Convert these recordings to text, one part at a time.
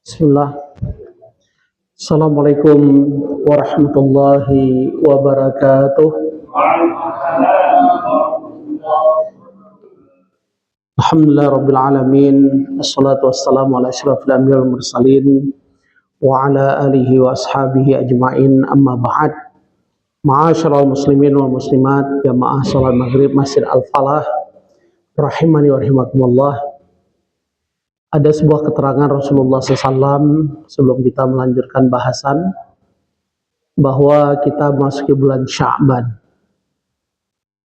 Bismillah. Assalamualaikum warahmatullahi wabarakatuh. Alhamdulillah rabbil alamin. Assalatu wassalamu ala asyrafil anbiya'i wal mursalin wa ala alihi wa ashabihi ajmain. Amma ba'd. Ma'asyiral muslimin wal muslimat, jamaah salat maghrib Masjid Al-Falah rahimani wa rahimakumullah. Ada sebuah keterangan Rasulullah SAW sebelum kita melanjutkan bahasan bahwa kita memasuki bulan Sya'ban.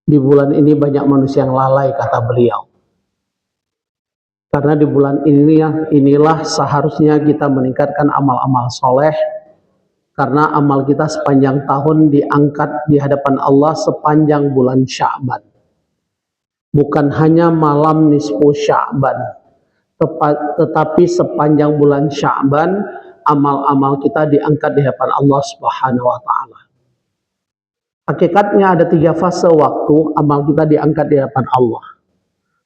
Di bulan ini banyak manusia yang lalai, kata beliau. Karena di bulan inilah seharusnya kita meningkatkan amal-amal soleh, karena amal kita sepanjang tahun diangkat di hadapan Allah sepanjang bulan Sya'ban. Bukan hanya malam nisfu Sya'ban, tetapi sepanjang bulan Sya'ban amal-amal kita diangkat di hadapan Allah Subhanahu wa taala. Hakikatnya ada 3 fase waktu amal kita diangkat di hadapan Allah.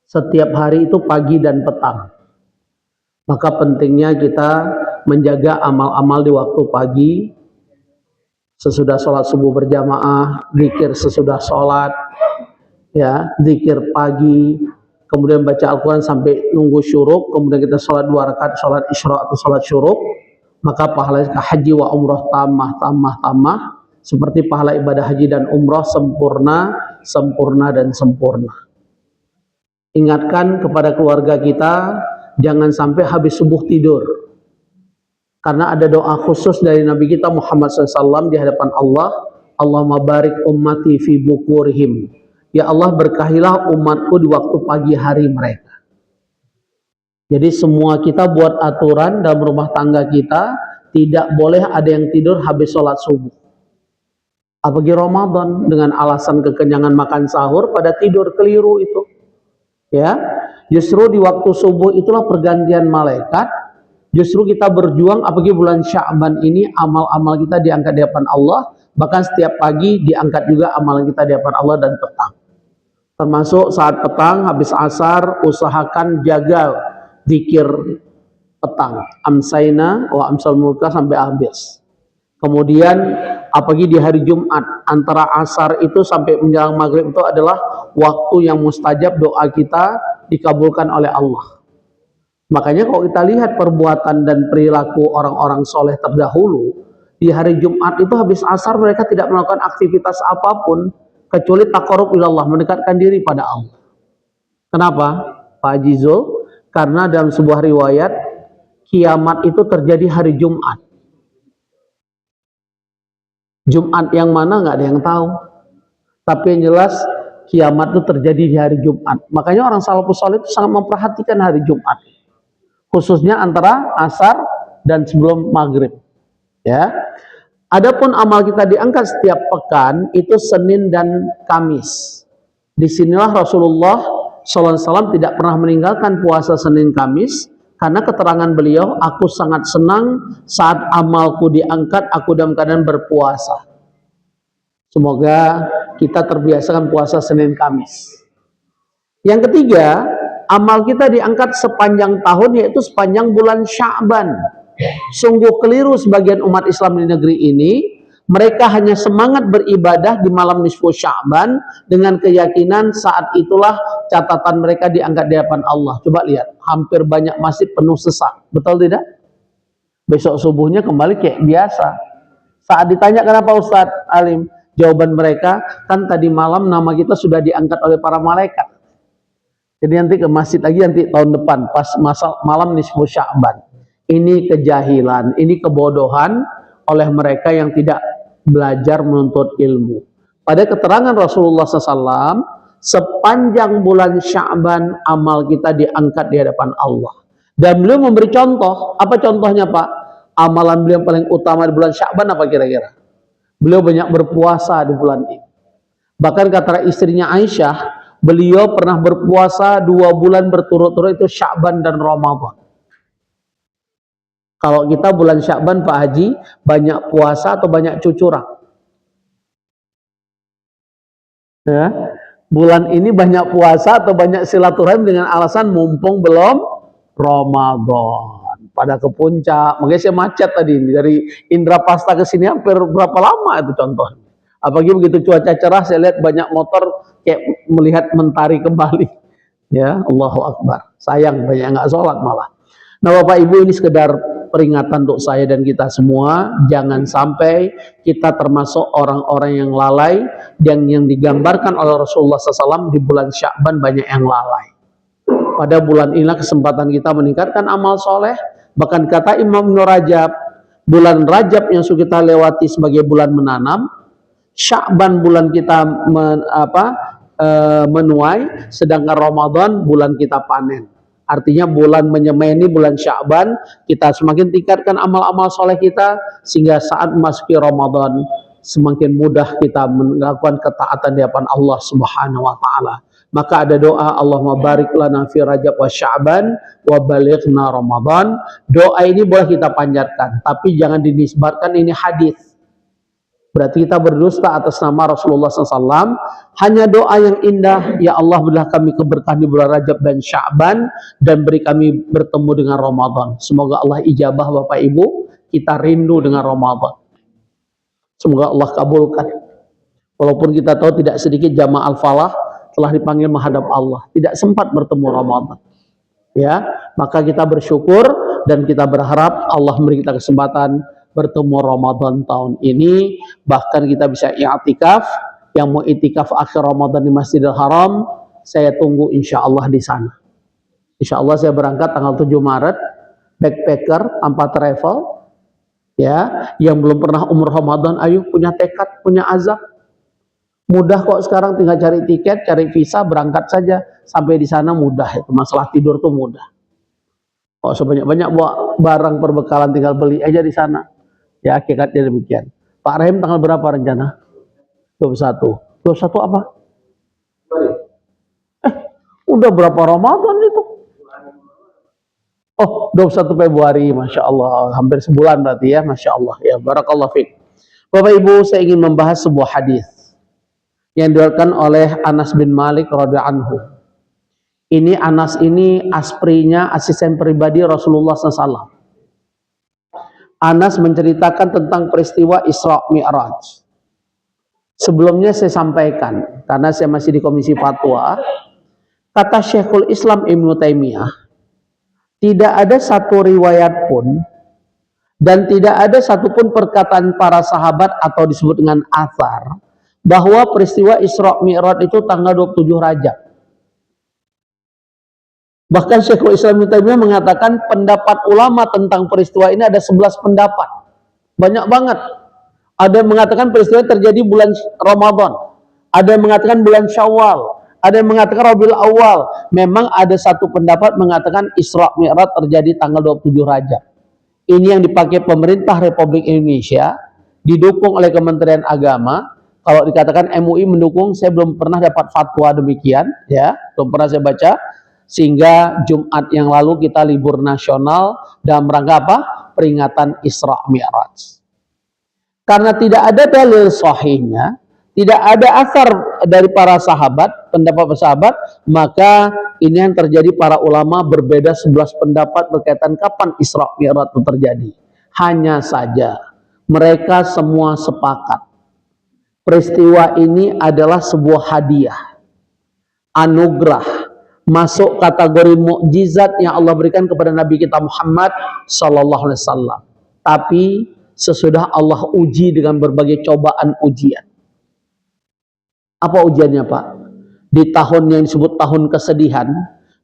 Setiap hari itu pagi dan petang. Maka pentingnya kita menjaga amal-amal di waktu pagi, sesudah sholat subuh berjamaah, zikir sesudah sholat, ya, zikir pagi, kemudian baca Al-Quran sampai nunggu syuruk, kemudian kita sholat 2 rakaat, sholat isyraq atau sholat syuruk, maka pahala haji wa umroh tamah, seperti pahala ibadah haji dan umroh sempurna dan sempurna. Ingatkan kepada keluarga kita, jangan sampai habis subuh tidur. Karena ada doa khusus dari Nabi kita Muhammad SAW di hadapan Allah, Allahumma barik ummati fi bukurihim. Ya Allah, berkahilah umatku di waktu pagi hari mereka. Jadi semua kita buat aturan dalam rumah tangga kita, tidak boleh ada yang tidur habis sholat subuh. Apalagi Ramadan dengan alasan kekenyangan makan sahur pada tidur, keliru itu. Ya, justru di waktu subuh itulah pergantian malaikat. Justru kita berjuang, apalagi bulan Sya'ban ini amal-amal kita diangkat di hadapan Allah. Bahkan setiap pagi diangkat juga amalan kita di hadapan Allah dan petang. Termasuk saat petang habis asar, usahakan jaga zikir petang, amsayna wa amsal mulka sampai habis. Kemudian apalagi di hari Jumat, antara asar itu sampai menjelang maghrib itu adalah waktu yang mustajab, doa kita dikabulkan oleh Allah. Makanya kalau kita lihat perbuatan dan perilaku orang-orang soleh terdahulu, di hari Jumat itu habis asar mereka tidak melakukan aktivitas apapun kecuali taqarrub ilallah, mendekatkan diri pada Allah. Kenapa, Pak Haji Zul? Karena dalam sebuah riwayat, kiamat itu terjadi hari Jumat. Jumat yang mana nggak ada yang tahu. Tapi yang jelas kiamat itu terjadi di hari Jumat. Makanya orang salafus saleh itu sangat memperhatikan hari Jumat, khususnya antara asar dan sebelum maghrib. Ya. Adapun amal kita diangkat setiap pekan itu Senin dan Kamis. Disinilah Rasulullah SAW tidak pernah meninggalkan puasa Senin Kamis, karena keterangan beliau, aku sangat senang saat amalku diangkat, aku dalam keadaan berpuasa. Semoga kita terbiasakan puasa Senin Kamis. Yang ketiga, amal kita diangkat sepanjang tahun, yaitu sepanjang bulan Sya'ban. Sungguh keliru sebagian umat Islam di negeri ini. Mereka hanya semangat beribadah di malam nisfu Sya'ban dengan keyakinan saat itulah catatan mereka diangkat di hadapan Allah. Coba lihat, hampir banyak masjid penuh sesak, betul tidak? Besok subuhnya kembali kayak biasa. Saat ditanya kenapa Ustadz Alim, jawaban mereka, kan tadi malam nama kita sudah diangkat oleh para malaikat. Jadi nanti ke masjid lagi nanti tahun depan pas malam nisfu Sya'ban. Ini kejahilan, ini kebodohan oleh mereka yang tidak belajar menuntut ilmu. Pada keterangan Rasulullah SAW, sepanjang bulan Sya'ban amal kita diangkat di hadapan Allah. Dan beliau memberi contoh. Apa contohnya, Pak? Amalan beliau yang paling utama di bulan Sya'ban apa kira-kira? Beliau banyak berpuasa di bulan ini. Bahkan kata istrinya Aisyah, beliau pernah berpuasa 2 bulan berturut-turut, itu Sya'ban dan Ramadan. Kalau kita bulan Sya'ban, Pak Haji, banyak puasa atau banyak cucuran? Ya, bulan ini banyak puasa atau banyak silaturahim dengan alasan mumpung belum Ramadan. pada ke puncak. Makanya saya macet tadi dari Indrapasta ke sini hampir berapa lama itu contohnya. Apalagi begitu cuaca cerah, saya lihat banyak motor kayak melihat mentari kembali. Ya, Allahu Akbar. Sayang banyak nggak sholat malah. Nah Bapak Ibu, ini sekedar peringatan untuk saya dan kita semua. Jangan sampai kita termasuk orang-orang yang lalai yang digambarkan oleh Rasulullah SAW di bulan Sya'ban banyak yang lalai. Pada bulan inilah kesempatan kita meningkatkan amal soleh. Bahkan kata Imam Ibnu Rajab, bulan Rajab yang sudah kita lewati sebagai bulan menanam, Sya'ban bulan kita menuai, sedangkan Ramadan bulan kita panen. Artinya bulan menyemai bulan Sya'ban, kita semakin tingkatkan amal-amal soleh kita, sehingga saat memasuki Ramadan semakin mudah kita melakukan ketaatan di hadapan Allah Subhanahu wa taala. Maka ada doa, Allahumma barik lana fi Rajab wa Sya'ban wa balighna Ramadan. Doa ini boleh kita panjatkan, tapi jangan dinisbatkan ini hadis. Berarti kita berdusta atas nama Rasulullah SAW. Hanya doa yang indah, ya Allah berilah kami keberkahan di bulan Rajab dan Sya'ban, dan beri kami bertemu dengan Ramadan. Semoga Allah ijabah Bapak Ibu, kita rindu dengan Ramadan. Semoga Allah kabulkan. Walaupun kita tahu tidak sedikit jamaah Al-Falah telah dipanggil menghadap Allah, tidak sempat bertemu Ramadan. Ya, maka kita bersyukur dan kita berharap Allah memberi kita kesempatan bertemu Ramadan tahun ini. Bahkan kita bisa i'tikaf. Yang mau i'tikaf akhir Ramadan di Masjidil Haram, saya tunggu insya Allah di sana. Insya Allah saya berangkat tanggal 7 Maret, backpacker tanpa travel. Ya, yang belum pernah umroh Ramadan, ayo punya tekad, punya azam. Mudah kok sekarang, tinggal cari tiket, cari visa, berangkat saja. Sampai di sana mudah itu, masalah tidur tuh mudah. Kok sebanyak-banyak bawa barang perbekalan, tinggal beli aja di sana. Ya, hakikatnya demikian. Pak Rahim tanggal berapa rencana? 21. 21 apa? Udah berapa Ramadan itu? Oh, 21 Februari, Masya Allah. Hampir sebulan berarti ya, Masya Allah. Ya, barakallah fiqh. Bapak Ibu, saya ingin membahas sebuah hadis yang diriwayatkan oleh Anas bin Malik radhiyallahu anhu. Ini Anas ini asprinya, asisten pribadi Rasulullah SAW. Anas menceritakan tentang peristiwa Isra Mi'raj. Sebelumnya saya sampaikan, karena saya masih di Komisi Fatwa, kata Syekhul Islam Ibnu Taimiyah, tidak ada satu riwayat pun dan tidak ada satupun perkataan para sahabat atau disebut dengan athar bahwa peristiwa Isra Mi'raj itu tanggal 27 Rajab. Bahkan Syekhul Islam Ibnu Taimiyah mengatakan pendapat ulama tentang peristiwa ini ada 11 pendapat. Banyak banget. Ada yang mengatakan peristiwa terjadi bulan Ramadan. Ada yang mengatakan bulan Syawal. Ada yang mengatakan Rabiul Awal. Memang ada satu pendapat mengatakan Isra Mi'raj terjadi tanggal 27 Rajab. Ini yang dipakai pemerintah Republik Indonesia, didukung oleh Kementerian Agama. Kalau dikatakan MUI mendukung, saya belum pernah dapat fatwa demikian, ya, belum pernah saya baca. Sehingga Jumat yang lalu kita libur nasional dalam rangka apa? Peringatan Isra Mi'raj. Karena tidak ada dalil sahihnya, tidak ada asar dari para sahabat, pendapat sahabat, maka ini yang terjadi para ulama berbeda 11 pendapat berkaitan kapan Isra Mi'raj itu terjadi. Hanya saja mereka semua sepakat peristiwa ini adalah sebuah hadiah, anugerah, masuk kategori mukjizat yang Allah berikan kepada Nabi kita Muhammad sallallahu alaihi wasallam. Tapi sesudah Allah uji dengan berbagai cobaan ujian. Apa ujiannya, Pak? Di tahun yang disebut tahun kesedihan,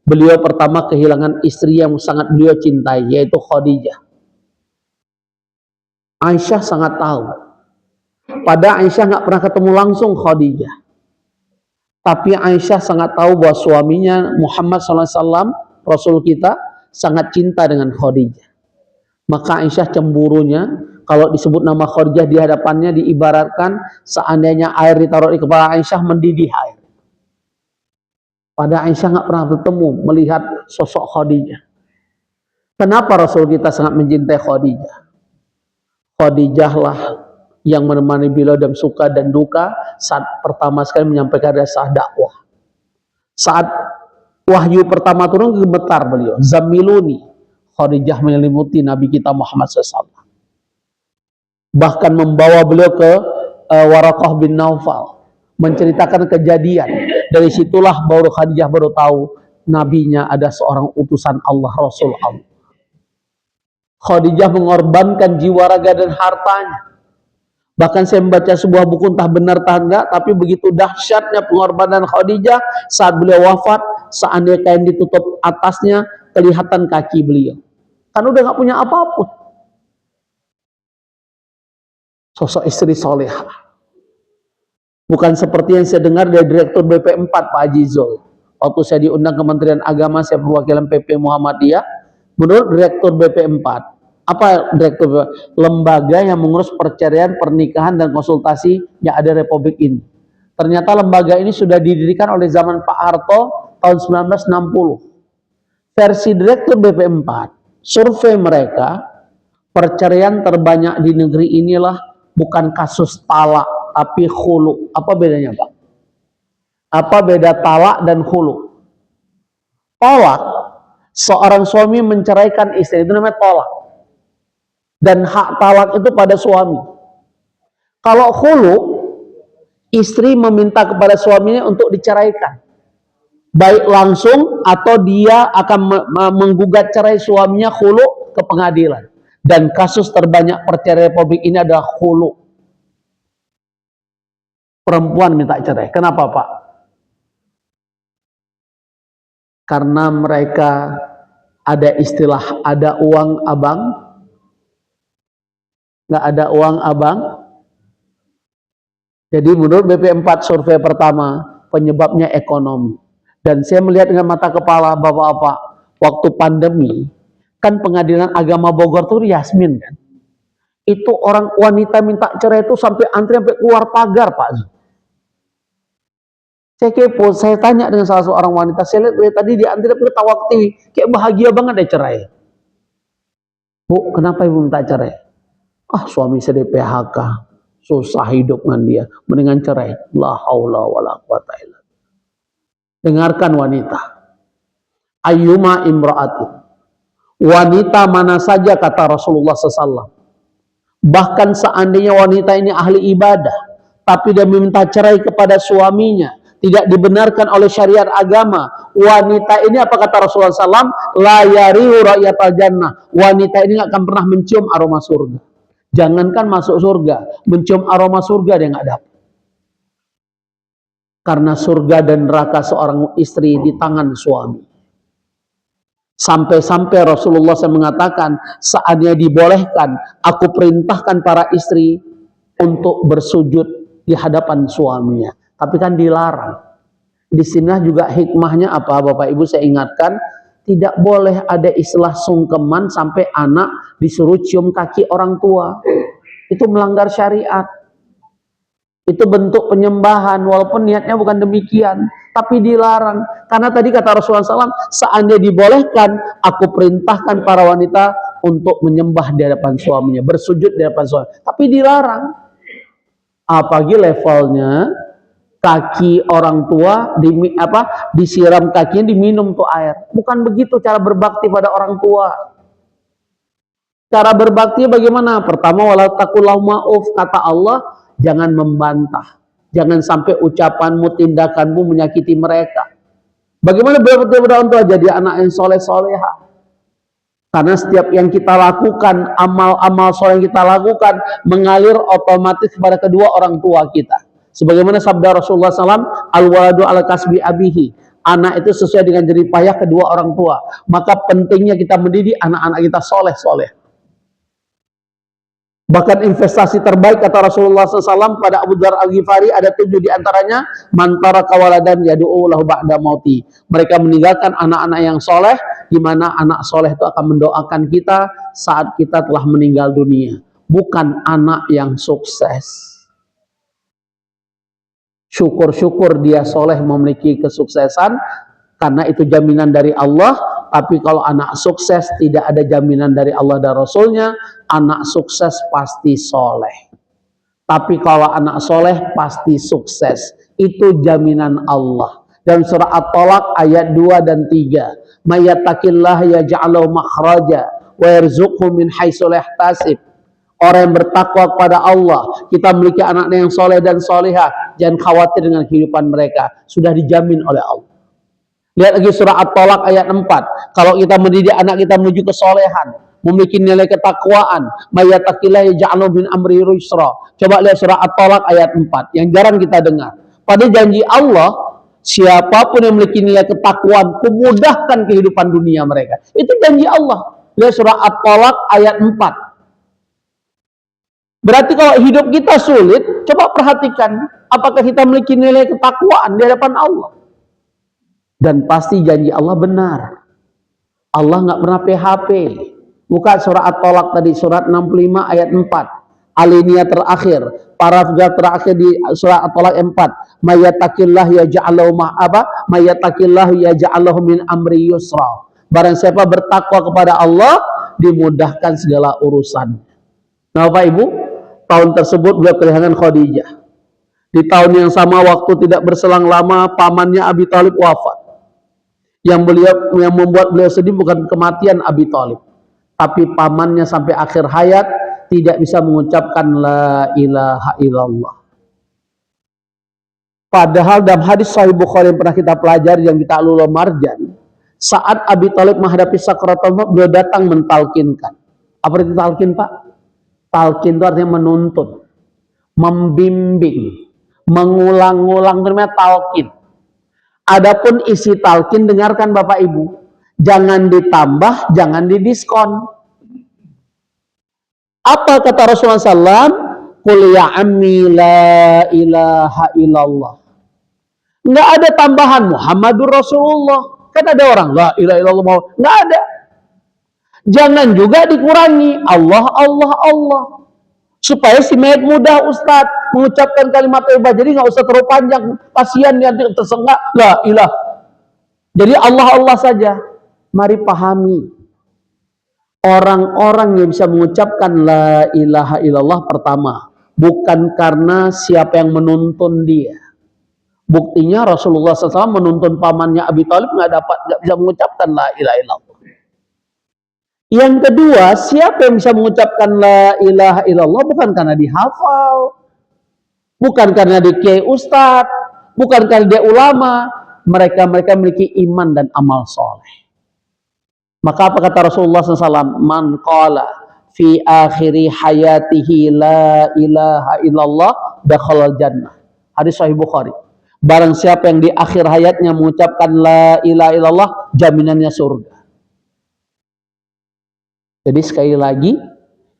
beliau pertama kehilangan istri yang sangat beliau cintai, yaitu Khadijah. Aisyah sangat tahu. Padahal Aisyah nggak pernah ketemu langsung Khadijah. Tapi Aisyah sangat tahu bahwa suaminya Muhammad SAW, Rasul kita, sangat cinta dengan Khadijah. Maka Aisyah cemburunya, kalau disebut nama Khadijah di hadapannya, diibaratkan seandainya air ditaruh di kepala Aisyah, mendidih air. Padahal Aisyah nggak pernah bertemu, melihat sosok Khadijah. Kenapa Rasul kita sangat mencintai Khadijah? Khadijah lah yang menemani beliau dalam suka dan duka saat pertama sekali menyampaikan risalah dakwah. Saat wahyu pertama turun, gemetar beliau. Zamiluni. Khadijah menyelimuti Nabi kita Muhammad SAW. Bahkan membawa beliau ke Waraqah bin Naufal, menceritakan kejadian. Dari situlah baru Khadijah baru tahu nabinya ada seorang utusan Allah, Rasul Allah. Khadijah mengorbankan jiwa, raga dan hartanya. Bahkan saya membaca sebuah buku, entah benar entah enggak, tapi begitu dahsyatnya pengorbanan Khadijah saat beliau wafat, seandainya kain ditutup atasnya, kelihatan kaki beliau. Kan udah nggak punya apapun. Sosok istri solehah. Bukan seperti yang saya dengar dari Direktur BP4 Pak Haji Zul. Waktu saya diundang Kementerian Agama, saya perwakilan PP Muhammadiyah. Menurut Direktur BP4, apa Direktur? Lembaga yang mengurus perceraian, pernikahan, dan konsultasi yang ada Republik ini. Ternyata lembaga ini sudah didirikan oleh zaman Pak Harto tahun 1960. Versi Direktur BP4, survei mereka, perceraian terbanyak di negeri inilah bukan kasus talak, tapi khulu. Apa bedanya, Pak? Apa beda talak dan khulu? Talak, seorang suami menceraikan istri, itu namanya talak. Dan hak talak itu pada suami. Kalau khulu, istri meminta kepada suaminya untuk diceraikan. Baik langsung atau dia akan menggugat cerai suaminya khulu ke pengadilan. Dan kasus terbanyak perceraian Republik ini adalah khulu. Perempuan minta cerai. Kenapa, Pak? Karena mereka ada istilah, ada uang abang. Nggak ada uang abang. Jadi menurut BP4 survei pertama, penyebabnya ekonomi. Dan saya melihat dengan mata kepala bapak-bapak, waktu pandemi, kan Pengadilan Agama Bogor tuh Yasmin kan. Itu orang wanita minta cerai itu sampai antri sampai keluar pagar, Pak. Saya kepo, saya tanya dengan salah seorang wanita, saya lihat tadi di antri tapi ketawa kayak bahagia banget deh cerai. Bu, kenapa ibu minta cerai? Ah, suami saya di PHK, susah hidup dengan dia, mendingan cerai. La haula wala quwata illa billah. Dengarkan wanita. Ayyuma imra'atin. Wanita mana saja kata Rasulullah SAW. Bahkan seandainya wanita ini ahli ibadah, tapi dia meminta cerai kepada suaminya, tidak dibenarkan oleh syariat agama. Wanita ini apa kata Rasulullah SAW? La yarihu ra'yatal jannah. Wanita ini nggak akan pernah mencium aroma surga. Jangankan masuk surga, mencium aroma surga dia nggak dapat. Karena surga dan neraka seorang istri di tangan suami. Sampai-sampai Rasulullah SAW mengatakan, saatnya dibolehkan, aku perintahkan para istri untuk bersujud di hadapan suaminya. Tapi kan dilarang. Di sini juga hikmahnya apa, Bapak Ibu saya ingatkan, tidak boleh ada istilah sungkeman sampai anak disuruh cium kaki orang tua. Itu melanggar syariat. Itu bentuk penyembahan, walaupun niatnya bukan demikian, tapi dilarang. Karena tadi kata Rasulullah SAW, seandainya dibolehkan, aku perintahkan para wanita untuk menyembah di hadapan suaminya, bersujud di hadapan suaminya. Tapi dilarang. Apalagi levelnya kaki orang tua disiram kakinya, diminum tuh air. Bukan begitu cara berbakti pada orang tua. Cara berbakti bagaimana? Pertama, wala taqullahu ma'uf, kata Allah, jangan membantah. Jangan sampai ucapanmu, tindakanmu menyakiti mereka. Bagaimana berbakti pada orang tua? Jadi anak yang soleh-soleha. Karena setiap yang kita lakukan, amal-amal soleh yang kita lakukan, mengalir otomatis kepada kedua orang tua kita. Sebagaimana sabda Rasulullah SAW, al-waladu ala kasbi abihi. Anak itu sesuai dengan jerih payah kedua orang tua. Maka pentingnya kita mendidik anak-anak kita soleh-soleh. Bahkan investasi terbaik kata Rasulullah SAW pada Abu Dzar Al-Ghifari ada 7 diantaranya, mantara kawaladan yadu'u lahu ba'da mauti. Mereka meninggalkan anak-anak yang soleh, di mana anak soleh itu akan mendoakan kita saat kita telah meninggal dunia. Bukan anak yang sukses. Syukur-syukur dia soleh memiliki kesuksesan, karena itu jaminan dari Allah. Tapi kalau anak sukses tidak ada jaminan dari Allah dan Rasulnya. Anak sukses pasti soleh. Tapi kalau anak soleh pasti sukses. Itu jaminan Allah. Dalam surah At-Talaq ayat 2 dan 3. Mayyattaqillaha yaj'al makhraja wa yarzuqhu min haitsu la yahtasib. Orang yang bertakwa kepada Allah, kita memiliki anak-anak yang soleh dan solehah, jangan khawatir dengan kehidupan mereka, sudah dijamin oleh Allah. Lihat lagi surah At-Talaq ayat 4. Kalau kita mendidik anak kita menuju kesolehan, memiliki nilai ketakwaan, mayyattaqillaha yaj'al min amri yusra. Coba lihat surah At-Talaq ayat 4 yang jarang kita dengar. Pada janji Allah, siapapun yang memiliki nilai ketakwaan, kumudahkan kehidupan dunia mereka. Itu janji Allah. Lihat surah At-Talaq ayat 4. Berarti kalau hidup kita sulit, coba perhatikan apakah kita memiliki nilai ketakwaan di hadapan Allah. Dan pasti janji Allah benar. Allah nggak pernah PHP. Buka surah At-Talaq tadi, surat 65 ayat 4. Alinea terakhir, paragraf terakhir di surah At-Talaq 4. Mayyattaqillah yaj'al min amri yusra. Barang siapa bertakwa kepada Allah, dimudahkan segala urusan. Nah, Bapak Ibu, tahun tersebut beliau kehilangan Khadijah. Di tahun yang sama, waktu tidak berselang lama, pamannya Abi Thalib wafat. Yang membuat beliau sedih bukan kematian Abi Thalib, tapi pamannya sampai akhir hayat tidak bisa mengucapkan la ilaha illallah. Padahal dalam hadis Sahih Bukhari yang pernah kita pelajari, yang kita lulu marjan, saat Abi Thalib menghadapi sakratul maut, beliau datang mentalkinkan. Apa itu talkin, Pak? Talkin itu artinya menuntun, membimbing, mengulang-ulang, namanya talkin. Adapun isi talkin, dengarkan Bapak Ibu, jangan ditambah, jangan didiskon. Apa kata Rasulullah SAW? Qul ya ammi la ilaha illallah. Nggak ada tambahan Muhammadur Rasulullah. Kan ada orang la ilaha illallah, nggak ada. Jangan juga dikurangi Allah Allah Allah, supaya si mayat mudah Ustadz mengucapkan kalimat tauhid. Jadi nggak usah terlalu panjang, kasihan nanti tersenggak la ilah. Jadi Allah Allah saja. Mari pahami, orang-orang yang bisa mengucapkan la ilaha illallah, pertama, bukan karena siapa yang menuntun dia. Buktinya Rasulullah SAW menuntun pamannya Abi Thalib nggak bisa mengucapkan la ilaha illallah. Yang kedua, siapa yang bisa mengucapkan la ilaha illallah bukan karena dihafal, bukan karena dia kiai ustadz, bukan karena dia ulama. Mereka memiliki iman dan amal soleh. Maka apa kata Rasulullah SAW? Man qala fi akhiri hayatihi la ilaha illallah dakhalal jannah. Hadis Sahih Bukhari. Barang siapa yang di akhir hayatnya mengucapkan la ilaha illallah, jaminannya surga. Jadi sekali lagi,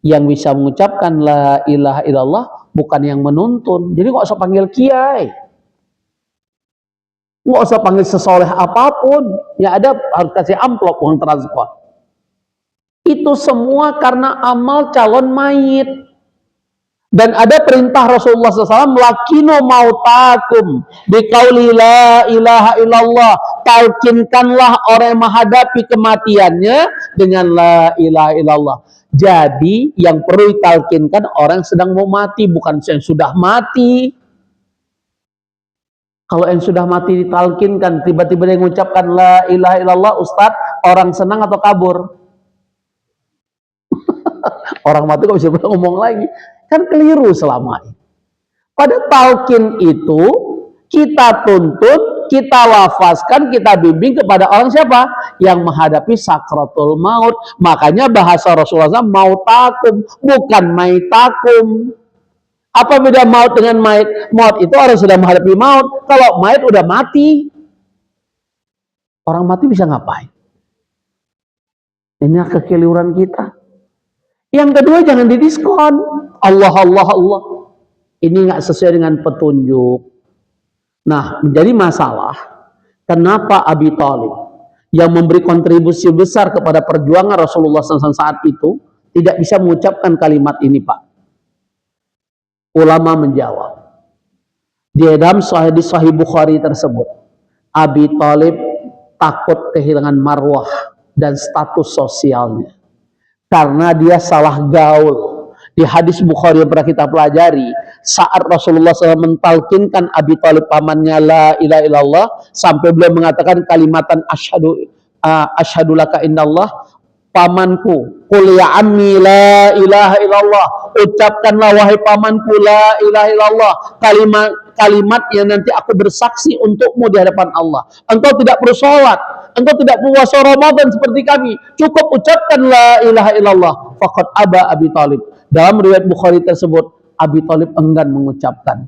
yang bisa mengucapkan la ilaha illallah bukan yang menuntun. Jadi nggak usah panggil kiai, nggak usah panggil sesoleh apapun. Ya ada harus kasih amplop uang transport. Itu semua karena amal calon mayit. Dan ada perintah Rasulullah SAW, lakinu mautakum biqauli la ilaha illallah. Talkinkanlah orang yang menghadapi kematiannya dengan la ilaha illallah. Jadi yang perlu ditalkinkan orang yang sedang mau mati, bukan yang sudah mati. Kalau yang sudah mati ditalkinkan, tiba-tiba dia mengucapkan la ilaha illallah, Ustadz, orang senang atau kabur? Orang mati kok bisa ngomong lagi? Kan keliru selama ini. Pada talqin itu kita tuntut, kita lafazkan, kita bimbing kepada orang siapa? Yang menghadapi sakratul maut. Makanya bahasa Rasulullah SAW, mautakum, bukan maitakum. Apa beda maut dengan mait? Maut itu orang sudah menghadapi maut. Kalau mait udah mati. Orang mati bisa ngapain? Ini kekeliruan kita. Yang kedua, jangan didiskon. Allah, Allah, Allah. Ini nggak sesuai dengan petunjuk. Nah, menjadi masalah, kenapa Abi Thalib yang memberi kontribusi besar kepada perjuangan Rasulullah SAW saat itu tidak bisa mengucapkan kalimat ini, Pak? Ulama menjawab, di dalam Sahih Bukhari tersebut, Abi Thalib takut kehilangan marwah dan status sosialnya karena dia salah gaul. Di hadis Bukhari yang pernah kita pelajari, saat Rasulullah SAW mentalkinkan Abi Thalib pamannya la ilaha illallah, sampai beliau mengatakan kalimatan asyhadu laka indallah, pamanku, qul ya ammi la ilaha illallah, ucapkanlah wahai pamanku la ilaha illallah, kalimat yang nanti aku bersaksi untukmu di hadapan Allah. Engkau tidak perlu sholat, engkau tidak perlu puasa Ramadan seperti kami, cukup ucapkan la ilaha illallah. Faqad aba Abi Thalib. Dalam riwayat Bukhari tersebut, Abi Thalib enggan mengucapkan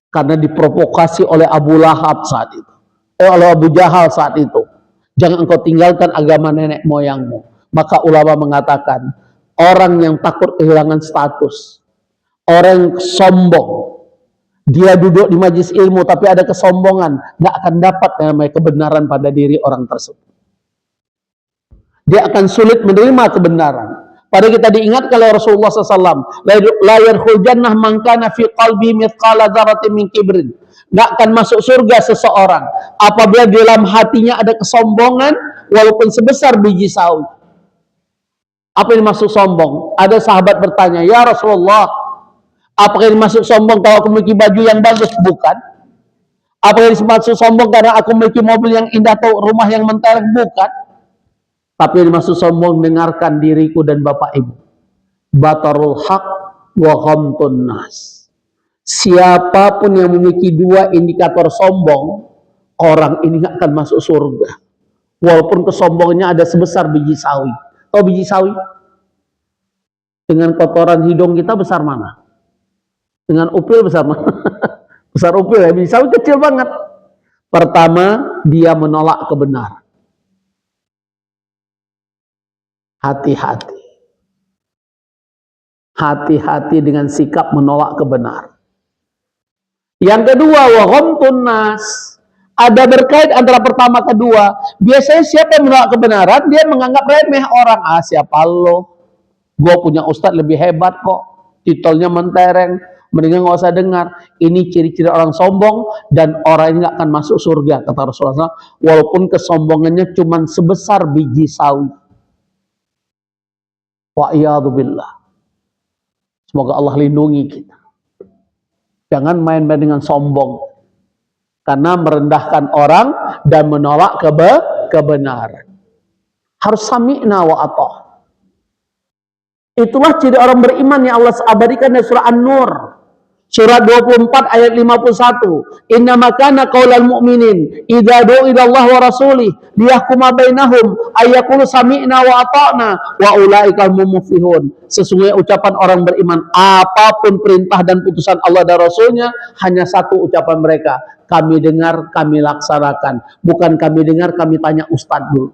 karena diprovokasi oleh Abu Lahab saat itu, oleh Abu Jahal saat itu. Jangan engkau tinggalkan agama nenek moyangmu. Maka ulama mengatakan, orang yang takut kehilangan status, orang yang sombong, dia duduk di majelis ilmu tapi ada kesombongan, nggak akan dapat namanya kebenaran pada diri orang tersebut. Dia akan sulit menerima kebenaran. Pada kita diingatkan oleh Rasulullah SAW, la yadkhul jannah man kana fi qalbi mithqala dzarratin min kibrin. Nggak akan masuk surga seseorang apabila di dalam hatinya ada kesombongan walaupun sebesar biji sawi. Apa yang dimaksud sombong? Ada sahabat bertanya, ya Rasulullah, apakah yang dimaksud sombong kalau aku memiliki baju yang bagus? Bukan. Apakah yang dimaksud sombong karena aku memiliki mobil yang indah atau rumah yang mentereng? Bukan. Tapi yang dimaksud sombong mendengarkan diriku dan bapak ibu. Batarul haq wa ghamtun nas. Siapapun yang memiliki dua indikator sombong, orang ini akan masuk surga. Walaupun kesombongannya ada sebesar biji sawi. Tahu biji sawi? Dengan kotoran hidung kita besar mana? Dengan upil besar mana? Besar upil ya, biji sawi kecil banget. Pertama, dia menolak kebenaran. Hati-hati. Hati-hati dengan sikap menolak kebenaran. Yang kedua, wa ghamtun nas. Ada berkait antara pertama kedua. Biasanya siapa yang menolak kebenaran, dia menganggap remeh orang. Ah, siapa lo? Gue punya ustadz lebih hebat kok. Titelnya mentereng. Mendingan nggak usah dengar. Ini ciri-ciri orang sombong dan orang ini nggak akan masuk surga, kata Rasulullah SAW. Walaupun kesombongannya cuma sebesar biji sawi. Wa'iyadzubillah. Semoga Allah lindungi kita. Jangan main-main dengan sombong. Karena merendahkan orang dan menolak kebenaran. Harus sami'na wa atah. Itulah ciri orang beriman yang Allah abadikan dari surah An-Nur. Surat 24 ayat 51. Innama kana qaulal mu'minin idza du'u ila Allah wa rasulih liyahkuma bainahum ayyaqulu sami'na wa ata'na wa ulaikal muflihun. Sesungguhnya ucapan orang beriman, apapun perintah dan putusan Allah dan Rasulnya, hanya satu ucapan mereka, kami dengar, kami laksanakan. Bukan kami dengar, kami tanya ustadz dulu.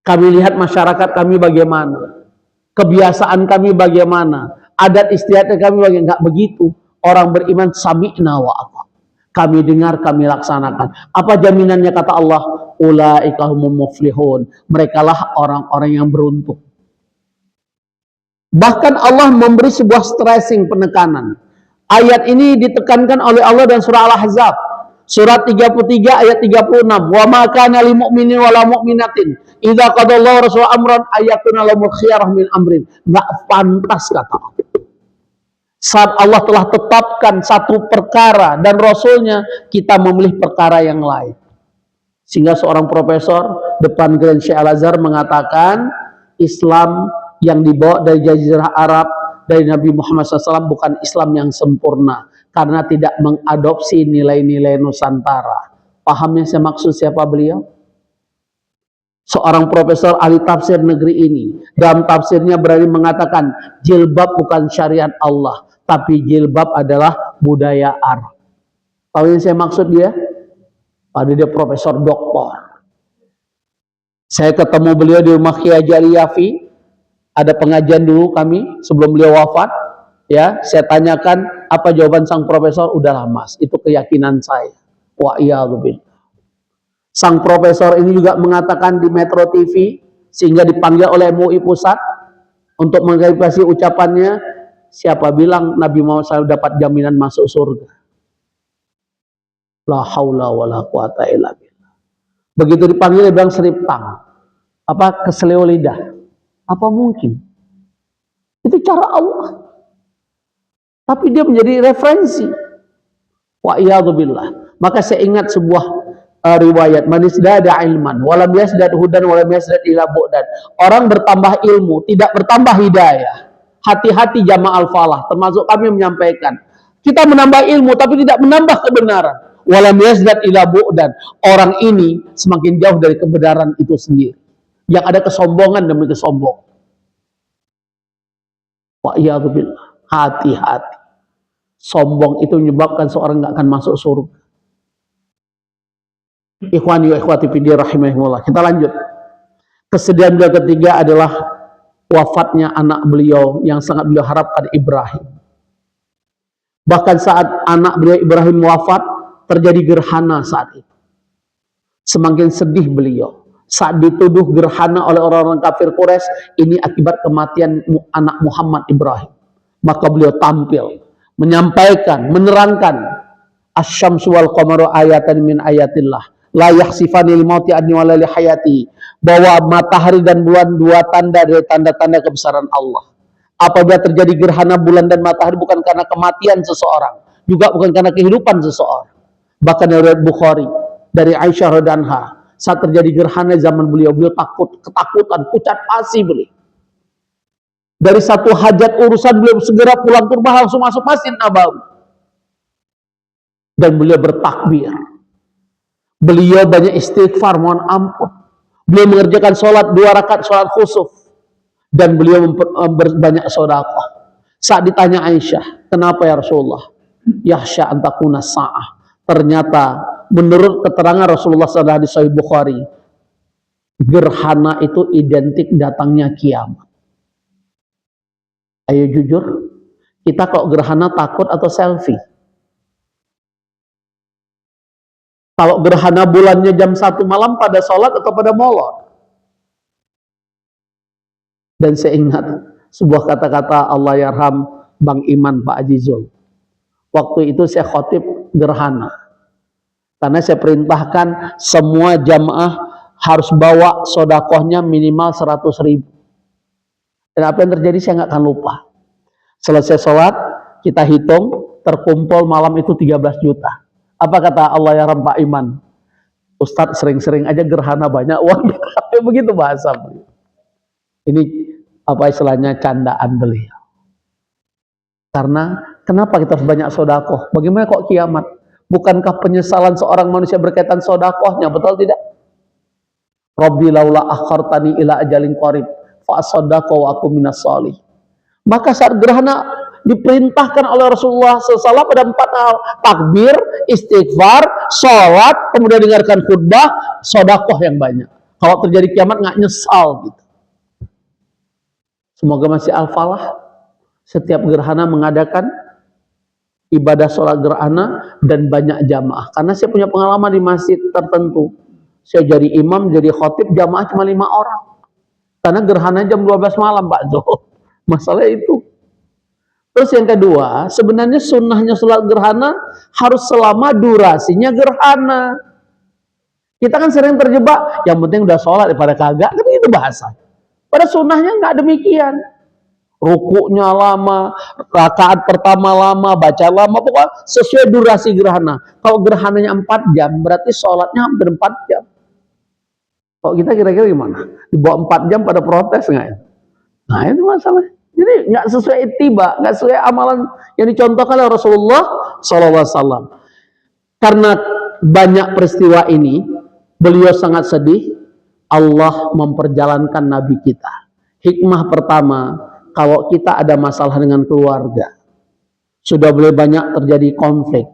Kami lihat masyarakat kami bagaimana, kebiasaan kami bagaimana, adat istiadat kami bagaimana. Enggak begitu. Orang beriman sami'na wa ata'na. Kami dengar, kami laksanakan. Apa jaminannya kata Allah? Ulaika humul muflihun. Merekalah orang-orang yang beruntung. Bahkan Allah memberi sebuah stressing, penekanan. Ayat ini ditekankan oleh Allah dan surah Al-Ahzab. Surat 33 ayat 36. Wa ma kana lil mu'minin wala mu'minatin idza qadallahu rasul amran ayakuna lahum khiyarah min amrin. Enggak pantas kata Allah. Saat Allah telah tetapkan satu perkara dan Rasulnya, kita memilih perkara yang lain. Sehingga seorang profesor depan Grand Syekh Al-Azhar mengatakan, Islam yang dibawa dari Jazirah Arab, dari Nabi Muhammad SAW bukan Islam yang sempurna. Karena tidak mengadopsi nilai-nilai Nusantara. Pahamnya saya maksud siapa beliau? Seorang profesor ahli tafsir negeri ini. Dalam tafsirnya berani mengatakan, jilbab bukan syariat Allah. Tapi jilbab adalah budaya Arab. Tahu yang saya maksud dia? Ada dia profesor doktor. Saya ketemu beliau di rumah Kiai Haji Yafi. Ada pengajian dulu kami sebelum beliau wafat. Ya, saya tanyakan apa jawaban sang profesor. Udahlah mas, itu keyakinan saya. Wa iyadzubillah. Sang profesor ini juga mengatakan di Metro TV, sehingga dipanggil oleh MUI Pusat untuk mengklarifikasi ucapannya. Siapa bilang Nabi Muhammad SAW dapat jaminan masuk surga? La haula wa la quwata illa billah. Begitu dipanggil dia bilang serip tang. Apa keseleo lidah? Apa mungkin? Itu cara Allah. Tapi dia menjadi referensi. Wa iyadzubillah. Maka saya ingat sebuah riwayat, man isdada ilman walam yasdad hudan walam yasdad ila bu'dan. Orang bertambah ilmu, tidak bertambah hidayah. Hati-hati jamaah al-falah, termasuk kami menyampaikan. Kita menambah ilmu tapi tidak menambah kebenaran. Walam yasdad ila bu'dan. Orang ini semakin jauh dari kebenaran itu sendiri. Yang ada kesombongan demi kesombongan. Wa iyadzubillah. Hati-hati. Sombong itu menyebabkan seorang nggak akan masuk surga. Ikhwani wa ikhwati fillah rahimahullah. Kita lanjut. Kesedihan beliau ketiga adalah wafatnya anak beliau yang sangat beliau harapkan, Ibrahim. Bahkan saat anak beliau Ibrahim wafat, terjadi gerhana saat itu. Semakin sedih beliau saat dituduh gerhana oleh orang-orang kafir Quraisy, ini akibat kematian anak Muhammad Ibrahim. Maka beliau tampil menyampaikan, menerangkan, asy-syamsu wal qamaru ayatan min ayatillah la yakhsifani lil mauti adni wala li hayati, bahwa matahari dan bulan dua tanda dari tanda-tanda kebesaran Allah. Apabila terjadi gerhana bulan dan matahari bukan karena kematian seseorang, juga bukan karena kehidupan seseorang. Bahkan dari Bukhari, dari Aisyah radhiyallahu anha, saat terjadi gerhana zaman beliau ketakutan, pucat pasi beliau. Dari satu hajat urusan beliau segera pulang ke rumah, langsung masuk Masjid Nabawi. Dan beliau bertakbir. Beliau banyak istighfar, mohon ampun. Beliau mengerjakan sholat 2 rakaat sholat khusuf. Dan beliau banyak sedekah. Saat ditanya Aisyah, kenapa ya Rasulullah? Yahsya antakuna sa'ah. Ternyata menurut keterangan Rasulullah SAW di Sahih Bukhari, gerhana itu identik datangnya kiamat. Ayo jujur, kita kok gerhana takut atau selfie? Kalau gerhana bulannya jam 1 malam pada sholat atau pada molor? Dan saya ingat sebuah kata-kata Allah yarham Bang Iman Pak Ajizul. Waktu itu saya khotib gerhana. Karena saya perintahkan semua jamaah harus bawa sodakohnya minimal 100.000. Dan apa yang terjadi saya nggak akan lupa. Selesai sholat, kita hitung, terkumpul malam itu 13 juta. Apa kata Allah ya Pak Iman? Ustadz sering-sering aja gerhana banyak uang. Begitu bahasa beliau. Ini apa istilahnya candaan beliau. Karena kenapa kita harus banyak sodakoh? Bagaimana kok kiamat? Bukankah penyesalan seorang manusia berkaitan sodakohnya? Betul tidak? Rabbi laula akhartani ila ajalin qarib fa asaddaqu wa aku minas sholih. Maka saat gerhana diperintahkan oleh Rasulullah SAW pada 4 hal: takbir, istighfar, sholat, kemudian dengarkan khutbah, sodakoh yang banyak. Kalau terjadi kiamat nggak nyesal gitu. Semoga masih al-falah setiap gerhana mengadakan ibadah sholat gerhana dan banyak jamaah. Karena saya punya pengalaman di masjid tertentu. Saya jadi imam, jadi khotib, jamaah cuma 5 orang. Karena gerhana jam 12 malam, Pak Jo. Masalah itu. Terus yang kedua, sebenarnya sunnahnya sholat gerhana harus selama durasinya gerhana. Kita kan sering terjebak, yang penting udah sholat daripada kagak, kan itu bahasa. Pada sunnahnya nggak demikian. Rukuknya lama, rakaat pertama lama, baca lama, pokoknya sesuai durasi gerhana. Kalau gerhananya 4 jam, berarti sholatnya hampir 4 jam. Kalau kita kira-kira gimana? Di bawah 4 jam pada protes nggak ya? Nah itu masalah. Jadi nggak sesuai ittiba, nggak sesuai amalan yang dicontohkan oleh Rasulullah SAW. Karena banyak peristiwa ini, beliau sangat sedih. Allah memperjalankan Nabi kita. Hikmah pertama, kalau kita ada masalah dengan keluarga, sudah boleh banyak terjadi konflik.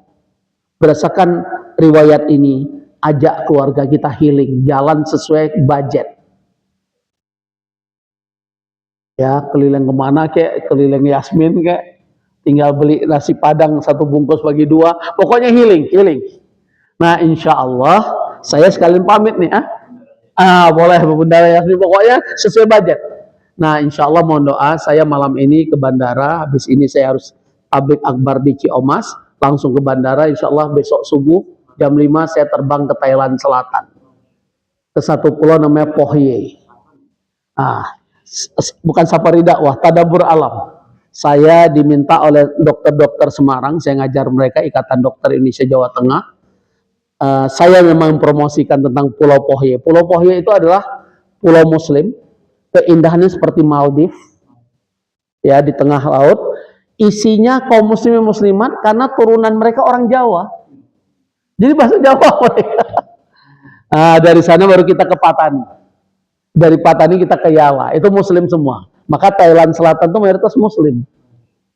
Berdasarkan riwayat ini, ajak keluarga kita healing, jalan sesuai budget. Ya, keliling kemana kek, keliling Yasmin kek, tinggal beli nasi padang 1 bungkus bagi 2, pokoknya healing. Nah, insya Allah saya sekalian pamit nih, boleh Bunda Yasmin, pokoknya sesuai budget. Nah, insya Allah mohon doa, saya malam ini ke bandara, habis ini saya harus tablik akbar di Ciomas, langsung ke bandara, insya Allah besok subuh jam 5 saya terbang ke Thailand Selatan, ke satu pulau namanya Pho Hy. bukan safari dakwah, tadabbur alam. Saya diminta oleh dokter-dokter Semarang, saya ngajar mereka Ikatan Dokter Indonesia Jawa Tengah. Saya memang mempromosikan tentang Pulau Pohye. Pulau Pohye itu adalah pulau Muslim, keindahannya seperti Maldives, ya di tengah laut. Isinya kaum muslimin muslimat karena turunan mereka orang Jawa. Jadi bahasa Jawa mereka. Dari sana baru kita ke Patani. Dari Patani kita ke Yala. Itu muslim semua. Maka Thailand Selatan itu mayoritas muslim.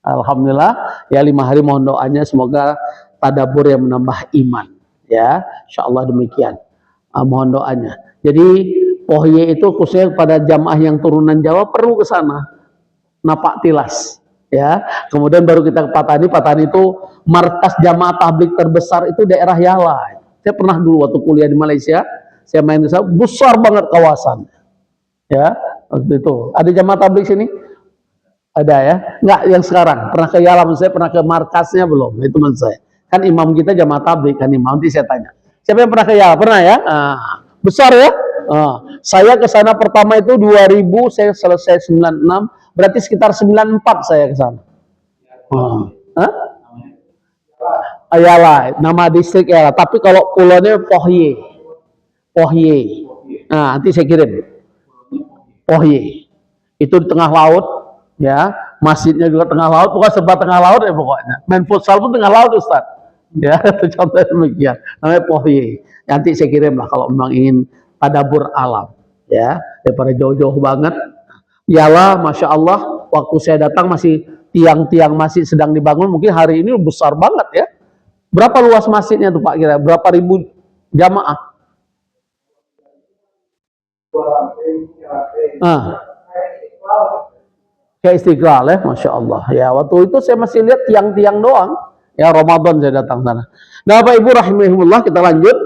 Alhamdulillah, ya 5 hari mohon doanya semoga tadabbur yang menambah iman. Ya, insyaallah demikian. Mohon doanya. Jadi Pohye itu khususnya pada jamaah yang turunan Jawa perlu ke sana. Napak tilas. Ya, kemudian baru kita ke Patani. Patani itu markas jamaah tabligh terbesar itu daerah Yala. Saya pernah dulu waktu kuliah di Malaysia, saya main di sana, besar banget kawasan. Ya, waktu itu. Ada jamaah tabligh sini? Ada ya? Enggak yang sekarang. Pernah ke Yala, saya pernah ke markasnya belum? Itu menurut saya. Kan imam kita jamaah tabligh kan imam. Nanti saya tanya. Siapa yang pernah ke Yala? Pernah ya? Besar ya? Saya ke sana pertama itu 2000, saya selesai 96. Berarti sekitar 94 saya ke sana. Yala, nama distrik Yala. Tapi kalau pulaunya Pohye. Pohye. Nanti saya kirim. Pohye. Itu di tengah laut, ya. Masjidnya juga tengah laut, pokoknya serba tengah laut ya pokoknya. Main futsal pun tengah laut, Ustaz. Ya, itu contohnya demikian. Namanya Pohye. Nanti saya kirim lah kalau memang ingin tadabbur alam, ya. Daripada jauh-jauh banget. Yala, Masya Allah, waktu saya datang masih tiang-tiang masih sedang dibangun, mungkin hari ini besar banget ya. Berapa luas masjidnya tuh Pak kira? Berapa ribu jamaah? Kayak Istiqlal ya, Masya Allah. Ya, waktu itu saya masih lihat tiang-tiang doang. Ya, Ramadan saya datang sana. Nah, Bapak Ibu rahimahumullah, kita lanjut.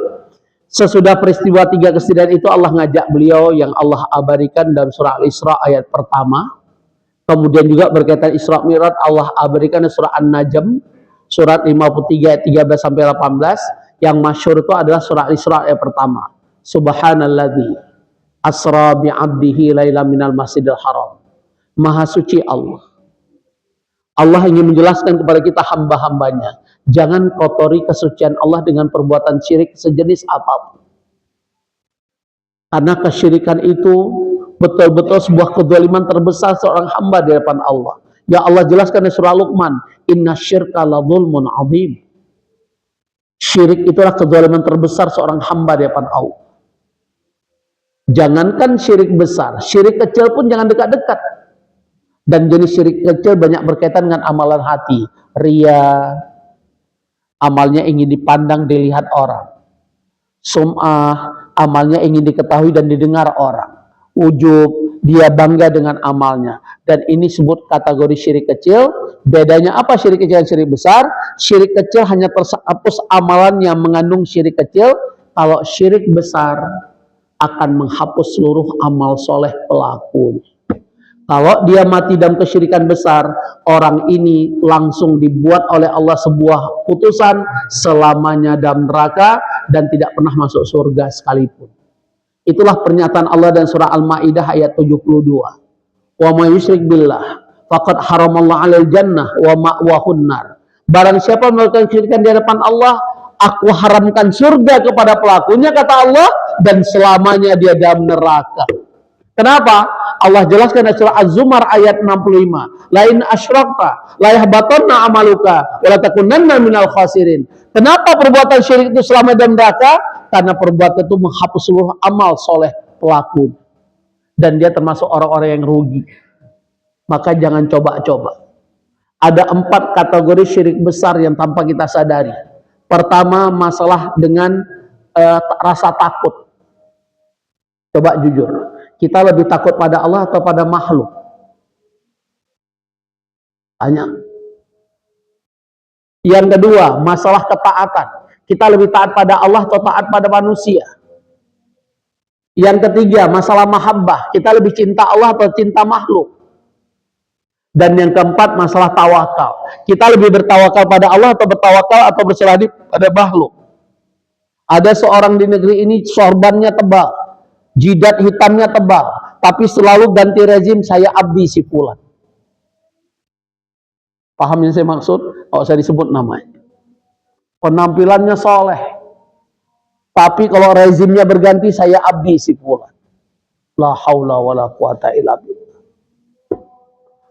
Sesudah peristiwa 3 kesedihan itu Allah ngajak beliau yang Allah abadikan dalam surah Al-Isra ayat pertama. Kemudian juga berkaitan Isra Mi'raj Allah abadikan di surah An-Najm surat 53 ayat 13 sampai 18. Yang masyhur itu adalah surah Al-Isra ayat pertama. Subhanalladzi asra bi'abdihi laila minal masjidil haram. Maha suci Allah. Allah ingin menjelaskan kepada kita hamba-hambanya. Jangan kotori kesucian Allah dengan perbuatan syirik sejenis apapun. Karena kesyirikan itu betul-betul sebuah kezaliman terbesar seorang hamba di hadapan Allah. Ya Allah jelaskan di surah Luqman, inna syirka la dzulmun adzim. Syirik itulah kezaliman terbesar seorang hamba di hadapan Allah. Jangankan syirik besar, syirik kecil pun jangan dekat-dekat. Dan jenis syirik kecil banyak berkaitan dengan amalan hati, riya, amalnya ingin dipandang, dilihat orang. Sum'ah, amalnya ingin diketahui dan didengar orang. Ujub, dia bangga dengan amalnya. Dan ini sebut kategori syirik kecil. Bedanya apa syirik kecil dan syirik besar? Syirik kecil hanya terhapus amalan yang mengandung syirik kecil. Kalau syirik besar akan menghapus seluruh amal soleh pelaku. Kalau dia mati dalam kesyirikan besar, orang ini langsung dibuat oleh Allah sebuah putusan selamanya dalam neraka dan tidak pernah masuk surga sekalipun. Itulah pernyataan Allah dan surah Al-Maidah ayat 72. Wa may yusyrik billah faqad haramallahu 'alal jannah wa ma'wahun nar. Barang siapa melakukan kesyirikan di hadapan Allah, aku haramkan surga kepada pelakunya kata Allah dan selamanya dia dalam neraka. Kenapa? Allah jelaskan di surah Az-Zumar ayat 65. Lain asyrakta la yahbatanna amaluka wa la takunanna minal khasirin. Kenapa perbuatan syirik itu selama dalam neraka? Karena perbuatan itu menghapus seluruh amal soleh pelaku. Dan dia termasuk orang-orang yang rugi. Maka jangan coba-coba. Ada 4 kategori syirik besar yang tanpa kita sadari. Pertama, masalah dengan rasa takut. Coba jujur. Kita lebih takut pada Allah atau pada makhluk? Tanya. Yang kedua, masalah ketaatan. Kita lebih taat pada Allah atau taat pada manusia? Yang ketiga, masalah mahabbah. Kita lebih cinta Allah atau cinta makhluk? Dan yang keempat, masalah tawakal. Kita lebih bertawakal pada Allah atau bertawakal atau berserah diri pada makhluk? Ada seorang di negeri ini sorbannya tebal. Jidat hitamnya tebal, tapi selalu ganti rezim, saya abdi si fulan. Paham yang saya maksud? Kalau saya disebut namanya. Penampilannya soleh, tapi kalau rezimnya berganti, saya abdi si fulan. La haula wala quwata illa billah.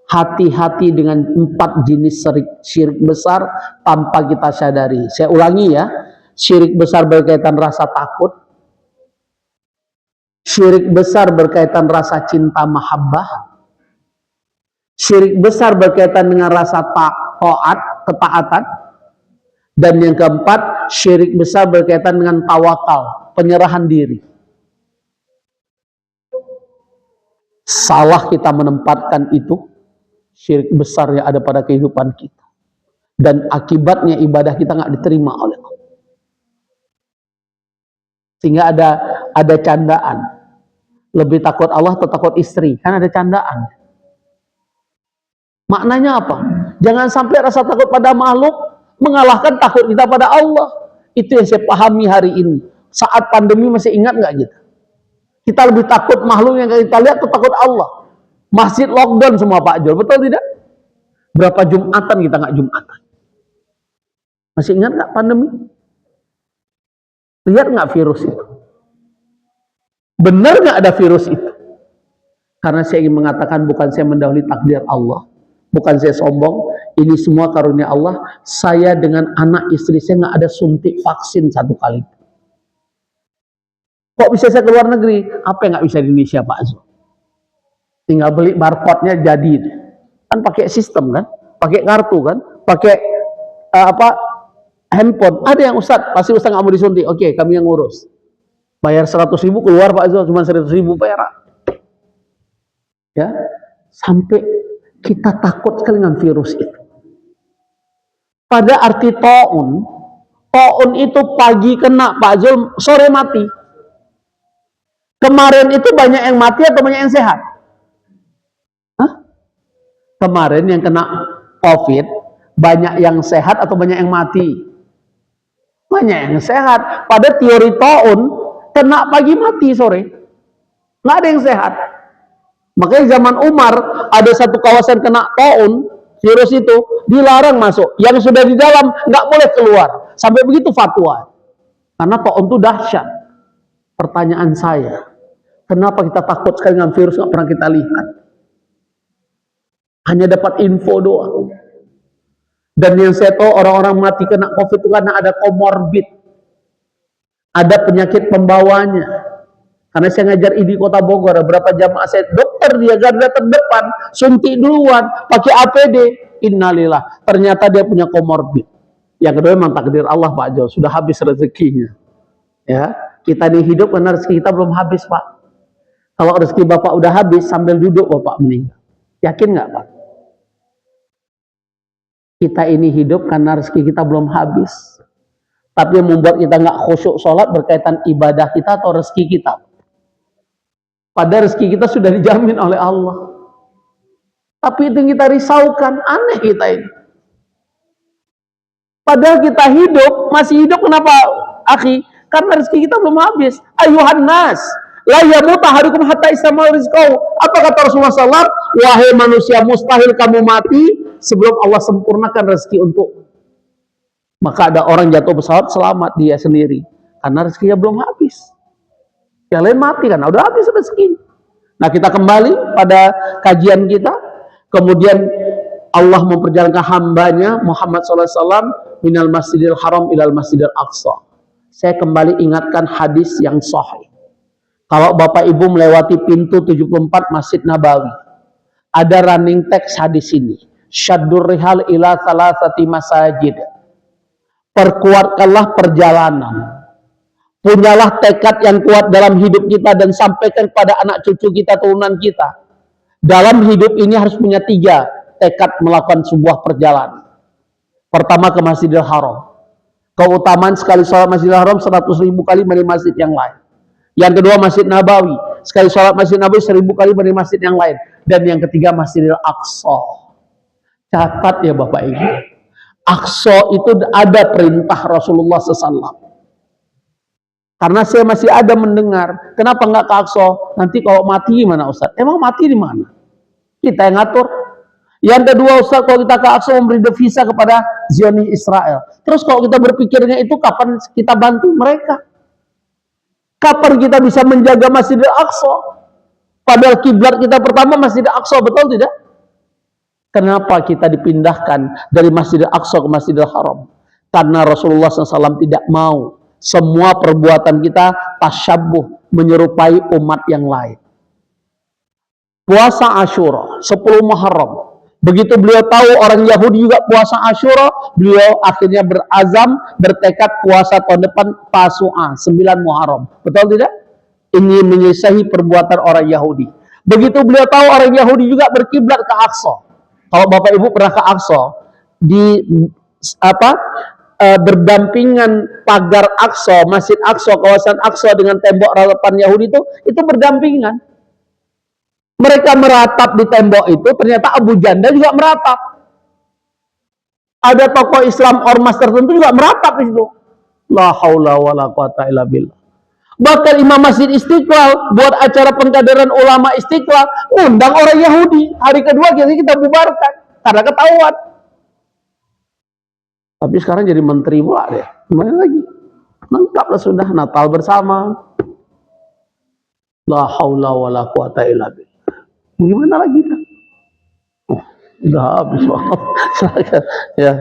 Hati-hati dengan 4 jenis syirik besar tanpa kita sadari. Saya ulangi ya, syirik besar berkaitan rasa takut, syirik besar berkaitan rasa cinta mahabbah, syirik besar berkaitan dengan rasa taat, ketaatan, dan yang keempat, syirik besar berkaitan dengan tawakal, penyerahan diri. Salah kita menempatkan itu, syirik besar yang ada pada kehidupan kita. Dan akibatnya ibadah kita nggak diterima oleh Allah. Sehingga ada candaan. Lebih takut Allah atau takut istri? Kan ada candaan. Maknanya apa? Jangan sampai rasa takut pada makhluk mengalahkan takut kita pada Allah. Itu yang saya pahami hari ini. Saat pandemi masih ingat nggak kita? Kita lebih takut makhluk yang kita lihat atau takut Allah? Masjid lockdown semua Pak Jol, betul tidak? Berapa Jumatan kita nggak Jumatan? Masih ingat nggak pandemi? Lihat nggak virus itu? Benar nggak ada virus itu? Karena saya ingin mengatakan bukan saya mendahului takdir Allah, bukan saya sombong, ini semua karunia Allah. Saya dengan anak istri saya nggak ada suntik vaksin 1 kali. Kok bisa saya ke luar negeri? Apa yang nggak bisa di Indonesia Pak Azul? Tinggal beli barcode-nya jadi. Kan pakai sistem kan? Pakai kartu kan? Pakai handphone. Ada yang Ustadz, pasti Ustadz nggak mau disuntik. Oke, kami yang ngurus. Bayar 100.000 keluar Pak Azul, cuma 100.000 perak. Ya, sampai kita takut sekali dengan virus itu. Pada arti ta'un itu pagi kena Pak Azul, sore mati. Kemarin itu banyak yang mati atau banyak yang sehat? Hah? Kemarin yang kena COVID, banyak yang sehat atau banyak yang mati? Banyak yang sehat. Pada teori ta'un, kena pagi mati sore. Nggak ada yang sehat. Makanya zaman Umar, ada satu kawasan kena ta'un, virus itu, dilarang masuk. Yang sudah di dalam, nggak boleh keluar. Sampai begitu fatwa. Karena ta'un itu dahsyat. Pertanyaan saya, kenapa kita takut sekali dengan virus nggak pernah kita lihat? Hanya dapat info doang. Dan yang saya tahu orang-orang mati kena COVID itu karena ada komorbid. Ada penyakit pembawanya. Karena saya ngajar di Kota Bogor, berapa jamaah saya, dokter dia garda terdepan, suntik duluan, pakai APD. Innalillah, ternyata dia punya komorbid. Yang kedua memang takdir Allah Pak Jo, sudah habis rezekinya. Ya, kita ini hidup karena rezeki kita belum habis Pak. Kalau rezeki Bapak udah habis, sambil duduk Bapak meninggal. Yakin nggak Pak? Kita ini hidup karena rezeki kita belum habis. Tapi yang membuat kita nggak khusyuk sholat berkaitan ibadah kita atau rezeki kita. Padahal rezeki kita sudah dijamin oleh Allah. Tapi itu yang kita risaukan, aneh kita ini. Padahal kita hidup, masih hidup kenapa akhi? Karena rezeki kita belum habis. Ayuhan nas, la yamut ahadukum hatta istamal rizqahu. Apa kata Rasulullah SAW? Wahai manusia, mustahil kamu mati sebelum Allah sempurnakan rezeki untuk. Maka ada orang jatuh pesawat, selamat dia sendiri. Karena rezekinya belum habis. Yang lain mati kan, udah habis rezeki. Nah kita kembali pada kajian kita. Kemudian Allah memperjalankan hambanya Muhammad SAW minal masjidil haram ilal masjidil aqsa. Saya kembali ingatkan hadis yang sahih. Kalau Bapak Ibu melewati pintu 74 Masjid Nabawi, ada running text hadis ini. Syaddur rihal ila salasati masajid. Perkuatkanlah perjalanan. Punyalah tekad yang kuat dalam hidup kita dan sampaikan kepada anak cucu kita, turunan kita. Dalam hidup ini harus punya 3 tekad melakukan sebuah perjalanan. Pertama ke Masjidil Haram. Keutamaan sekali sholat Masjidil Haram 100.000 kali dari masjid yang lain. Yang kedua Masjid Nabawi. Sekali sholat Masjid Nabawi 1.000 kali dari masjid yang lain. Dan yang ketiga Masjidil Aqsa. Catat ya Bapak Ibu. Aqsa itu ada perintah Rasulullah SAW. Karena saya masih ada mendengar, kenapa nggak ke Aqsa? Nanti kalau mati gimana Ustaz? Emang mati di mana? Kita yang ngatur. Yang kedua Ustaz, kalau kita ke Aqsa memberi devisa kepada Zionis Israel. Terus kalau kita berpikirnya itu, kapan kita bantu mereka? Kapan kita bisa menjaga Masjidil Aqsa? Padahal kiblat kita pertama Masjidil Aqsa, betul tidak? Kenapa kita dipindahkan dari Masjidil Aqsa ke Masjidil Haram? Karena Rasulullah SAW tidak mau semua perbuatan kita tasyabuh, menyerupai umat yang lain. Puasa Asyura 10 Muharram. Begitu beliau tahu orang Yahudi juga puasa Asyura, beliau akhirnya berazam, bertekad puasa tahun depan Tasu'a 9 Muharram. Betul tidak? Ingin menyelesaikan perbuatan orang Yahudi. Begitu beliau tahu orang Yahudi juga berkiblat ke Aqsa. Kalau Bapak Ibu pernah ke Aqsa, di berdampingan pagar Aqsa, Masjid Aqsa, kawasan Aqsa dengan tembok ratapan Yahudi itu berdampingan. Mereka meratap di tembok itu, ternyata Abu Janda juga meratap. Ada tokoh Islam ormas tertentu juga meratap di situ. La haula wala quwata illa billah. Bahkan Imam Masjid Istiqlal buat acara pengkaderan ulama Istiqlal, undang orang Yahudi. Hari kedua kita bubarkan karena ketahuan. Tapi sekarang jadi menteri pula deh. Gimana lagi? Lengkaplah sudah, Natal bersama. La haula wala quwata illa billah. Gimana lagi kan? Oh, udah habis waktu. Ya.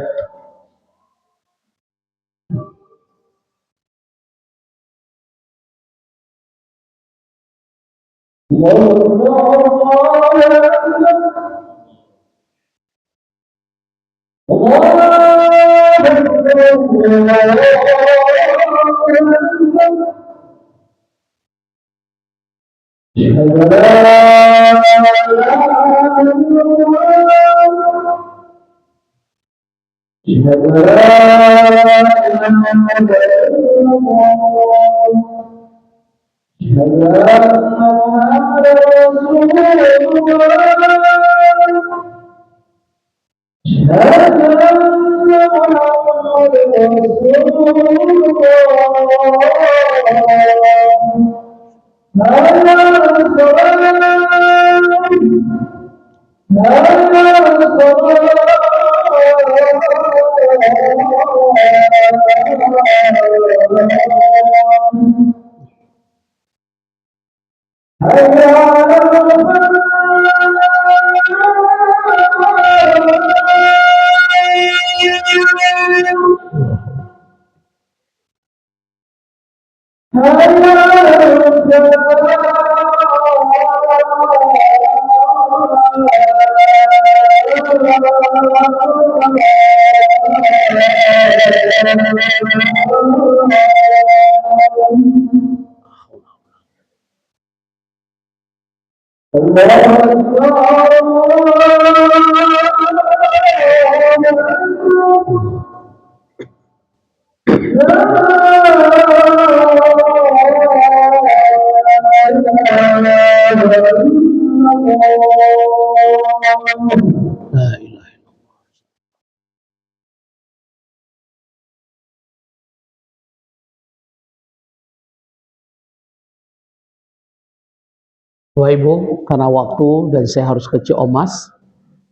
Bapak Ibu, karena waktu dan saya harus ke Ciamas,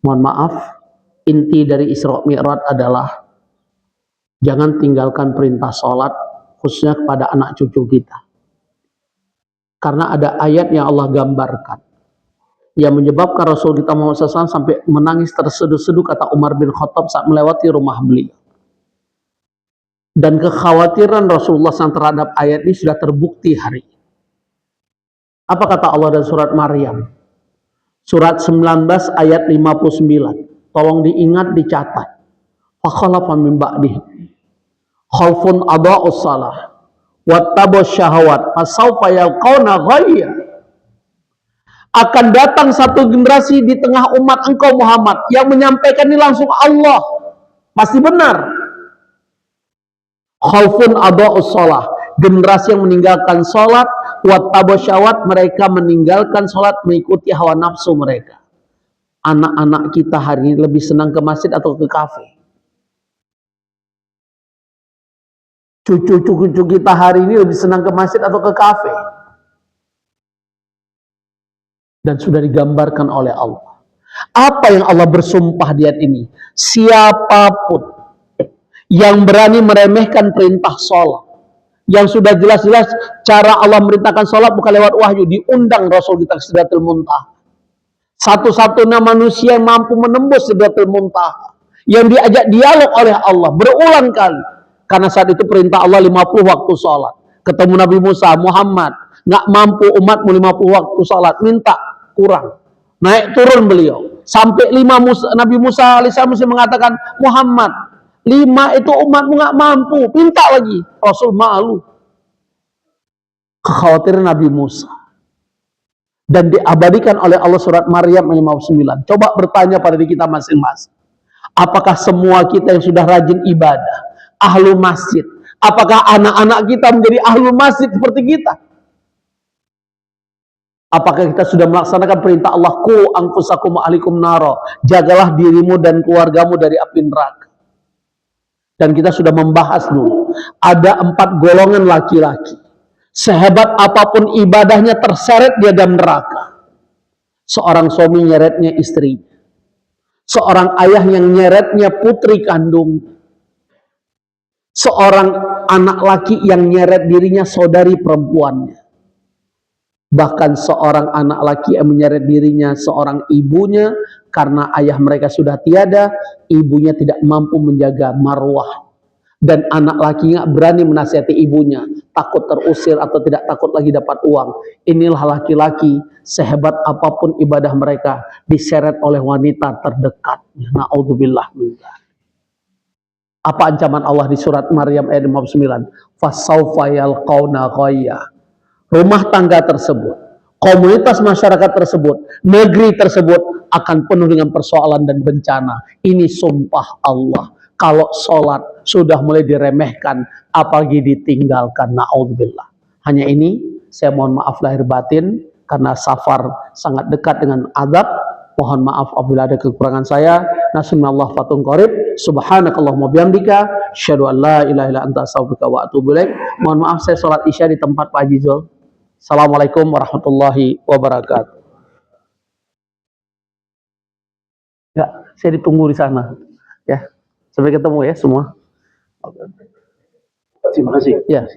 mohon maaf, inti dari Isra Mi'raj adalah jangan tinggalkan perintah sholat, khususnya kepada anak cucu kita. Karena ada ayat yang Allah gambarkan, yang menyebabkan Rasul kita Muhammad SAW sampai menangis terseduh-seduh, kata Umar bin Khattab saat melewati rumah beliau. Dan kekhawatiran Rasulullah SAW terhadap ayat ini sudah terbukti hari ini. Apa kata Allah dalam surat Maryam? Surat 19 ayat 59. Tolong diingat, dicatat. Fakhalafa min ba'dih khalfun adha'us salah wattaba'us syahawat fasawfa yalqawna ghayya. Akan datang satu generasi di tengah umat engkau Muhammad yang menyampaikan ini langsung Allah. Pasti benar. Khalfun adha'us salah, generasi yang meninggalkan sholat, wattaba'us syahawat, mereka meninggalkan sholat mengikuti hawa nafsu mereka. Anak-anak kita hari ini lebih senang ke masjid atau ke kafe? Cucu-cucu kita hari ini lebih senang ke masjid atau ke kafe? Dan sudah digambarkan oleh Allah. Apa yang Allah bersumpah di ayat ini? Siapapun yang berani meremehkan perintah sholat, yang sudah jelas-jelas cara Allah merintahkan sholat bukan lewat wahyu, diundang Rasul kita ke Sidratul Muntaha. Satu-satunya manusia yang mampu menembus Sidratul Muntaha, yang diajak dialog oleh Allah berulang kali. Karena saat itu perintah Allah 50 waktu sholat. Ketemu Nabi Musa, Muhammad, nggak mampu umatmu 50 waktu sholat, minta kurang. Naik turun beliau. Sampai Nabi Musa alaihissalam mengatakan, Muhammad, 5 itu umatmu nggak mampu, minta lagi. Rasul malu. Kekhawatiran Nabi Musa. Dan diabadikan oleh Allah surat Maryam 59. Coba bertanya pada diri kita masing-masing. Apakah semua kita yang sudah rajin ibadah, ahlu masjid, apakah anak-anak kita menjadi ahlu masjid seperti kita? Apakah kita sudah melaksanakan perintah Allah, qu anfusakum ahlikum naro, jagalah dirimu dan keluargamu dari api neraka. Dan kita sudah membahas dulu, ada 4 golongan laki-laki. Sehebat apapun ibadahnya terseret di dalam neraka. Seorang suami nyeretnya istri, seorang ayah yang nyeretnya putri kandung, seorang anak laki yang nyeret dirinya saudari perempuannya, bahkan seorang anak laki yang menyeret dirinya seorang ibunya karena ayah mereka sudah tiada, ibunya tidak mampu menjaga marwah, dan anak laki nggak berani menasihati ibunya, takut terusir atau tidak takut lagi dapat uang. Inilah laki-laki sehebat apapun ibadah mereka diseret oleh wanita terdekatnya. Na'udzubillah min dzalik. Apa ancaman Allah di surat Maryam ayat 59? Fasaufa yalqauna ghayya. Rumah tangga tersebut, komunitas masyarakat tersebut, negeri tersebut akan penuh dengan persoalan dan bencana. Ini sumpah Allah. Kalau sholat sudah mulai diremehkan, apalagi ditinggalkan. Na'udzubillah. Hanya ini, saya mohon maaf lahir batin, karena safar sangat dekat dengan adab. Mohon maaf apabila ada kekurangan saya. Nasunallah fatun qarib. Subhanakallahumma bihamdika. Asyhadu an la ilaha illa anta astaghfiruka wa atubu ilaik. Mohon maaf saya sholat isya di tempat Pak Haji Zul. Assalamualaikum warahmatullahi wabarakatuh. Ya, saya ditunggu di sana. Ya, sampai ketemu ya semua. Terima kasih. Ya.